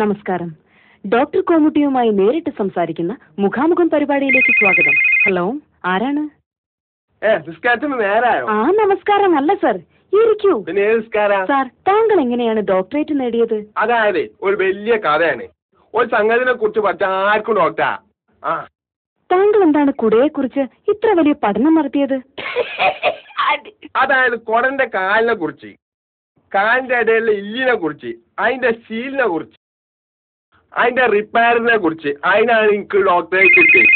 നമസ്കാരം. ഡോക്ടർ കോമുട്ടിയുമായി നേരിട്ട് സംസാരിക്കുന്ന മുഖാമുഖം പരിപാടിയിലേക്ക് സ്വാഗതം. ഹലോ, ആരാണ്? ആ, നമസ്കാരം. അല്ല സർ, ഇരിക്കൂ. സാർ, താങ്കൾ എങ്ങനെയാണ് ഡോക്ടറേറ്റ് നേടിയത്? അതായത് ഒരു വലിയ കഥയാണ്. ഒരു സംഗതിനെ കുറിച്ച് പഠിച്ച ആർക്കും ഡോക്ടറാ. താങ്കൾ എന്താണ് കുടയെ കുറിച്ച് ഇത്ര വലിയ പഠനം നടത്തിയത്? അതായത് കുടന്റെ കാലിനെ കുറിച്ച്, കാലിന്റെ ഇടയിലെ ഇല്ലിനെ കുറിച്ച്, അതിന്റെ സ്റ്റീലിനെ കുറിച്ച്, അതിന്റെ റിപ്പയറിനെ കുറിച്ച്. അതിനാണ് എനിക്ക് ഡോക്ടറേറ്റ് കിട്ടിയത്.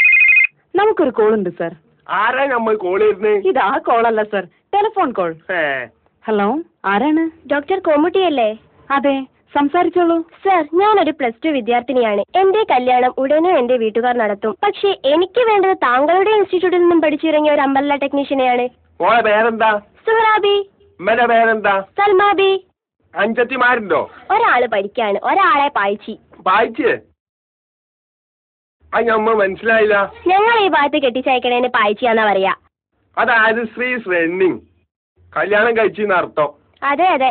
നമുക്കൊരു കോൾ ഉണ്ട് സർ. ആരാ നമ്മൾ കോൾ ചെയ്യുന്നത്? ഇത് ആ കോളല്ല സർ, ടെലിഫോൺ കോൾ. ഹലോ, ആരാണ്? ഡോക്ടർ കോമുട്ടിയല്ലേ? അതെ, സംസാരിച്ചോളൂ. സർ, ഞാനൊരു +2 വിദ്യാർത്ഥിനിയാണ്. എന്റെ കല്യാണം ഉടനെ എന്റെ വീട്ടുകാർ നടത്തും. പക്ഷേ എനിക്ക് വേണ്ടത് താങ്കളുടെ ഇൻസ്റ്റിറ്റ്യൂട്ടിൽ നിന്നും പഠിച്ചിറങ്ങിയ ഒരു അമ്പല ടെക്നീഷ്യനെയാണ്. മോളെ പേരെന്താ? സുഹറാബി. അമ്മയുടെ പേരെന്താ? സൽമാബി. അഞ്ചത്തിമാരുണ്ടോ? ഒരാള് പഠിക്കാണ്, ഒരാളെ പായിച്ചി. പായിച്ചേ? അമ്മ മനസ്സിലായില്ല. ഞങ്ങൾ ഈ ഭാഗത്ത് കെട്ടിച്ചയക്കണേന് പായിച്ചിയാന്നാ പറയാ. അതായത് ശ്രീസ് റണ്ണിങ്, കല്യാണം കഴിച്ചെന്ന് അർത്ഥം. അതെ അതെ.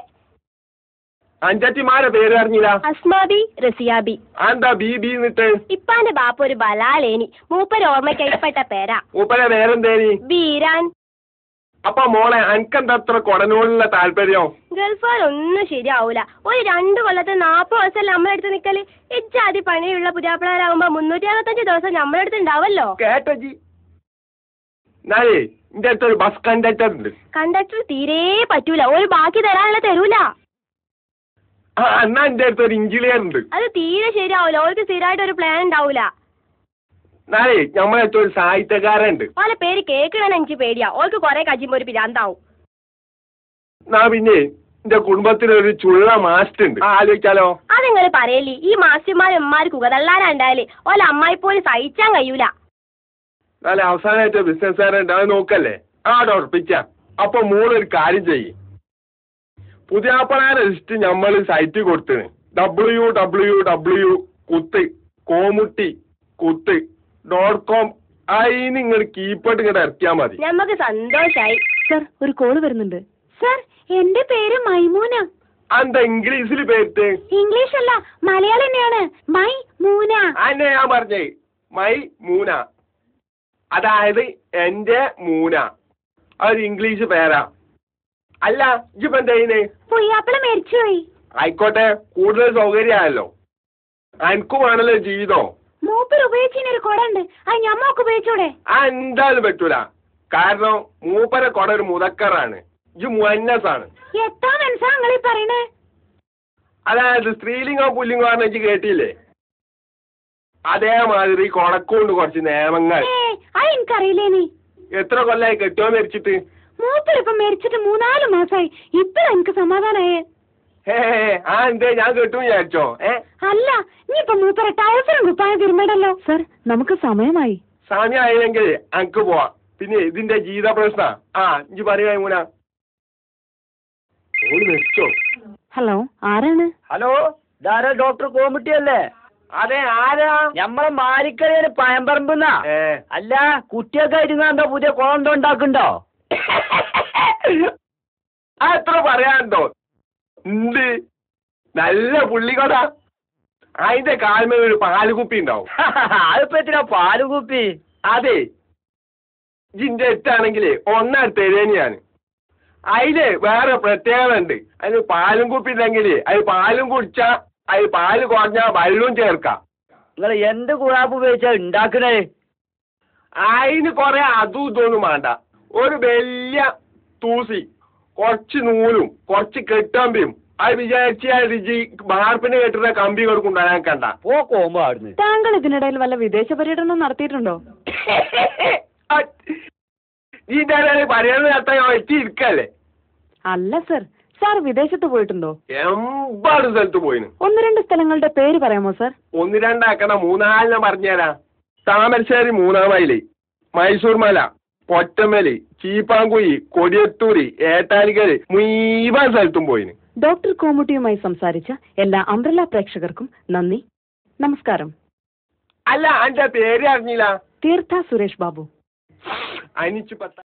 അഞ്ചത്തിമാരെ പേര് അറിഞ്ഞില്ല? അസ്മാബി, റസിയാബി. എന്താ ബി എന്നിട്ട്? ഇപ്പാന്റെ ബാപ്പ ഒരു ബലാലേനി, മൂപ്പര് ഓർമ്മയ്ക്കപ്പെട്ട പേരാ. മൂപ്പരെ പേരെന്തേനി? ബീരാൻ. അപ്പൊ മോളെ അനക്കെന്താ അത്ര കൊടനോടുള്ള താല്പര്യം? ഗൾഫാരൊന്നും ശരിയാവൂല. ഒരു 2 കൊല്ലത്തെ 40 ദിവസം നമ്മളെടുത്ത് നിക്കല്. ഇജാതി പണിയുള്ള പുതിയാപ്പിളാരാകുമ്പോ 365 ദിവസം നമ്മളെടുത്ത് ഉണ്ടാവല്ലോ. കേട്ടജി, നാളെ എന്റെ അടുത്തൊരു ബസ് കണ്ടക്ടർ ഉണ്ട്. കണ്ടക്ടർ തീരെ പറ്റൂല, ഒരു ബാക്കി തരാനുള്ള തരൂല. എന്നാ എന്റെ അടുത്തൊരു എഞ്ചിനീയർ ഉണ്ട്. അത് തീരെ ശരിയാവൂല, ഓർക്ക് സ്ഥിരമായിട്ട് ഒരു പ്ലാൻ ഉണ്ടാവൂല. നാളെ നമ്മളെടുത്തൊരു സാഹിത്യകാരൻ ഉണ്ട്. ഓലെ പേര് കേൾക്കണ എനിക്ക് പേടിയാ, ഓർക്ക് കൊറേ കജിമ്പോ ഒരു പിരാന്താവും. പിന്നെ എന്റെ കുടുംബത്തിലൊരു ചുള്ള മാസ്റ്റർ ഉണ്ട്, ആലോചിച്ചാലോ? അതെങ്ങനെ പറയല്ലേ, ഈ മാസ്റ്റർമാരന്മാർ കുകതള്ളാനുണ്ടായാലേ ഓല അമ്മായി പോലും സഹിച്ചാൻ കഴിയൂല. നാളെ അവസാനമായിട്ട് ബിസിനസ്സുകാരുണ്ട്, അത് നോക്കല്ലേ? ഉറപ്പിച്ച. അപ്പൊ മോളൊരു കാര്യം ചെയ്യും, പുതിയാപ്പളാരെ ലിസ്റ്റ് നമ്മൾ സൈറ്റ് കൊടുത്തിന് www.komutti.com. അതിന് നിങ്ങൾ കീപ്പട്ട് ഇങ്ങോട്ട് ഇറക്കിയാ മതി. നമുക്ക് സന്തോഷായി. സർ, ഒരു കോള് വരുന്നുണ്ട്. സർ, എന്റെ പേര് മൈമൂന. എന്താ ഇംഗ്ലീഷിൽ പേര്? ഇംഗ്ലീഷ് അല്ല, മലയാളം തന്നെയാണ്. മൈമൂന. അന്നെ ഞാൻ പറഞ്ഞേ, മൈമൂന. അതായത് എന്റെ മൂന. അതൊരു ഇംഗ്ലീഷ് പേരാ. അല്ല, ഇജിപ്പോ എന്താ? പുയ്യാപ്പിള മരിച്ചുപോയി. ആയിക്കോട്ടെ, കൂടുതൽ സൗകര്യമായല്ലോ. എനിക്കും വേണല്ലോ ജീവിതം. മൂപ്പർ ഉപയോഗിച്ചൊരു കുട ഉണ്ട്, അത് ഞമ്മക്ക് ഉപയോഗിച്ചൂടെ? എന്തായാലും പറ്റൂല. കാരണം മൂപ്പരെ കൊട ഒരു മുതക്കറാണ്, ഇജ് മുന്നസാണ്. എത്താ മനസ്സാ നിങ്ങളീ പറയണേ? അതായത് സ്ത്രീലിംഗോ പുല്ലിംഗോ ആണ് ഇജ് കേട്ടില്ലേ? അതേമാതിരി കൊടക്കൊണ്ട് കുറച്ച് നിയമങ്ങൾ. അത് എനിക്കറിയില്ലേനി. എത്ര കൊല്ലായി കെട്ടോ മരിച്ചിട്ട്? മൂപ്പരിപ്പം മരിച്ചിട്ട് 3-4 മാസമായി. ഇപ്പഴാ എനിക്ക് സമാധാനായേ. എന്തേ ഞാൻ കേട്ടു വിചാരിച്ചോ? അല്ല, ഇനിയിപ്പൊ മൂപ്പര ടയർഫിനും കുപ്പായ തിരുമ്പടല്ലോ. സർ, നമുക്ക് സമയമായി. സമയമായില്ലെങ്കിൽ അനക്ക് പോവാ. പിന്നെ ഇതിന്റെ ജീവിത പ്രശ്ന ഇഞ്ചി പറയുക മൂന. മരിച്ചോ? ഹലോ, ആരാണ്? ഹലോ, ഇതാരാ? ഡോക്ടർ കോമുട്ടിയല്ലേ? അതെ, ആരാ? ഞമ്മളെ മാരിക്കരയില് പയമ്പറമ്പെന്നാ. അല്ല, കുട്ടിയൊക്കെ എന്താ പുതിയ കുളം ഉണ്ടാക്കുന്നുണ്ടോ? എത്ര പറയാനുണ്ടോ? ഉണ്ട്, നല്ല പുള്ളിക്കൊട. അതിന്റെ കാൽമേ ഒരു പാലുകുപ്പി ഉണ്ടാവും. അതിപ്പോ എത്തിനാ പാലുകുപ്പി? അതെ, ജിന്റെ എട്ടാണെങ്കിലേ ഒന്നെടുത്തേന് ഞാൻ. അതില് വേറെ പ്രത്യേകത ഉണ്ട്. അതിന് പാലും കുപ്പി ഉണ്ടെങ്കില് അത് പാലും കുടിച്ചാ, അത് പാല് കുറഞ്ഞാ വെള്ളവും ചേർക്കാം. നിങ്ങൾ എന്ത് കുഴാപ്പ് ഉപയോഗിച്ചാ ഉണ്ടാക്കണേ? അതിന് കൊറേ അതും ഇതൊന്നും വേണ്ട. ഒരു വലിയ തൂസി, കുറച്ച് നൂലും കുറച്ച് കെട്ടമ്പിയും, അത് വിചാരിച്ച് വാർപ്പിന് കെട്ടുന്ന കമ്പി കൊടുക്കുണ്ടാകാൻ കണ്ട പോക്കുമ്പോ. താങ്കൾ ഇതിനിടയിൽ വല്ല വിദേശ പര്യടനം നടത്തിയിട്ടുണ്ടോ? ഇതിന്റെ പറയാൻ എത്തിയിരിക്കല്ലേ? അല്ല സർ, സാർ വിദേശത്ത് പോയിട്ടുണ്ടോ? എമ്പാട് സ്ഥലത്ത് പോയിന്. 1-2 സ്ഥലങ്ങളുടെ പേര് പറയാമോ സർ? 1-2 ആക്കണ 3-4 പറഞ്ഞുതരാം. താമരശ്ശേരി 3-ാം മൈല്, മൈസൂർ മല, പൊറ്റമലി, ചീപ്പാങ്കുയി, കൊടിയത്തൂരി, ഏട്ടാലിക്കല്, മുഴുവൻ സ്ഥലത്തും പോയിന്. ഡോക്ടർ കോമുട്ടിയുമായി സംസാരിച്ച എല്ലാ അംബ്രല പ്രേക്ഷകർക്കും നന്ദി, നമസ്കാരം. അല്ല, എന്റെ പേര് അറിഞ്ഞില്ല. തീർത്ഥ സുരേഷ് ബാബു. അനിച്ചു പത്ത